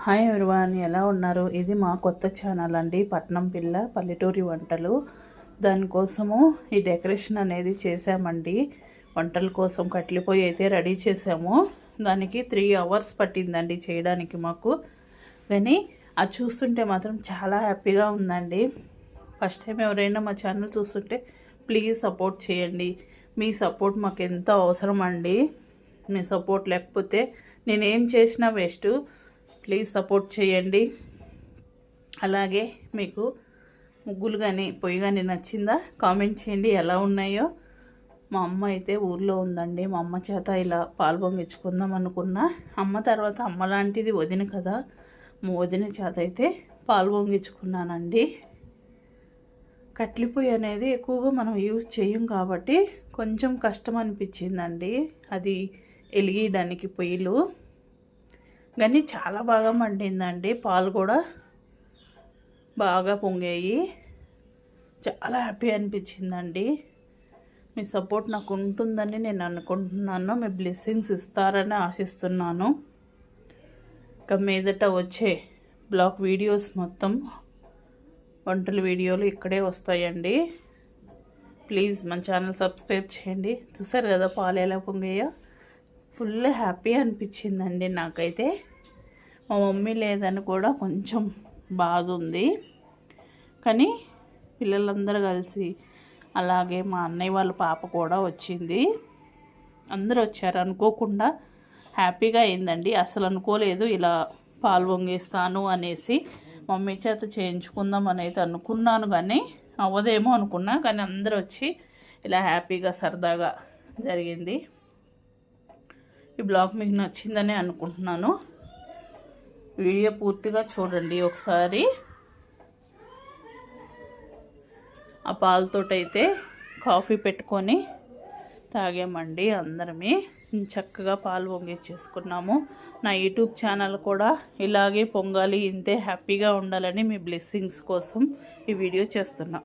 Hi everyone, ఎలా ఉన్నారు? ఇది మా కొత్త ఛానల్ అండి, పట్నం పిల్ల పల్లెటూరి వంటలు. దానికోసము ఈ డెకరేషన్ అనేది చేసామండి. వంటల కోసం కట్టెల పొయ్యి అయితే రెడీ చేసాము. దానికి 3 అవర్స్ పట్టిందండి చేయడానికి మాకు. కానీ అది చూస్తుంటే మాత్రం చాలా హ్యాపీగా ఉందండి. ఫస్ట్ టైం ఎవరైనా మా ఛానల్ చూస్తుంటే ప్లీజ్ సపోర్ట్ చేయండి. మీ సపోర్ట్ మాకు ఎంతో అవసరం అండి. మీ సపోర్ట్ లేకపోతే నేనేం చేసినా వేస్ట్. ప్లీజ్ సపోర్ట్ చేయండి. అలాగే మీకు ముగ్గులు కానీ పొయ్యి కానీ నచ్చిందా కామెంట్ చేయండి ఎలా ఉన్నాయో. మా అమ్మ అయితే ఊర్లో ఉందండి. మా అమ్మ చేత ఇలా పాలు పొంగించుకుందాం అనుకున్నా. అమ్మ తర్వాత అమ్మ లాంటిది వదిన కదా, మా వదిన చేత అయితే పాలు పొంగించుకున్నానండి. కట్టెల పొయ్యి అనేది ఎక్కువగా మనం యూజ్ చేయం కాబట్టి కొంచెం కష్టం అనిపించిందండి అది వెలిగించడానికి పొయ్యిలు. కానీ చాలా బాగా మండిందండి. పాలు కూడా బాగా పొంగాయి. చాలా హ్యాపీ అనిపించిందండి. మీ సపోర్ట్ నాకు ఉంటుందని నేను అనుకుంటున్నాను. మీ బ్లెస్సింగ్స్ ఇస్తారని ఆశిస్తున్నాను. ఇక మీదట వచ్చే బ్లాగ్ వీడియోస్ మొత్తం వంటల వీడియోలు ఇక్కడే వస్తాయండి. ప్లీజ్ మన ఛానల్ సబ్స్క్రైబ్ చేయండి. చూసారు కదా పాలు ఎలా పొంగాయో. ఫుల్ హ్యాపీ అనిపించిందండి నాకైతే. మా మమ్మీ లేదని కూడా కొంచెం బాధ ఉంది. కానీ పిల్లలందరూ కలిసి, అలాగే మా అన్నయ్య వాళ్ళ పాప కూడా వచ్చింది. అందరూ వచ్చారు అనుకోకుండా. హ్యాపీగా అయిందండి. అసలు అనుకోలేదు ఇలా పాలు పొంగిస్తాను అనేసి. మమ్మీ చేత చేయించుకుందాం అనేది అనుకున్నాను, కానీ అవ్వదేమో అనుకున్నా. కానీ అందరూ వచ్చి ఇలా హ్యాపీగా సరదాగా జరిగింది. ఈ బ్లాగ్ మీకు నచ్చిందని అనుకుంటున్నాను. వీడియో పూర్తిగా చూడండి ఒకసారి. ఆ పాలతోటైతే కాఫీ పెట్టుకొని తాగామండి అందరమే. చక్కగా పాలు పొంగిచ్చేసుకున్నాము. నా యూట్యూబ్ ఛానల్ కూడా ఇలాగే పొంగాలి, ఇంతే హ్యాపీగా ఉండాలని మీ బ్లెస్సింగ్స్ కోసం ఈ వీడియో చేస్తున్నా.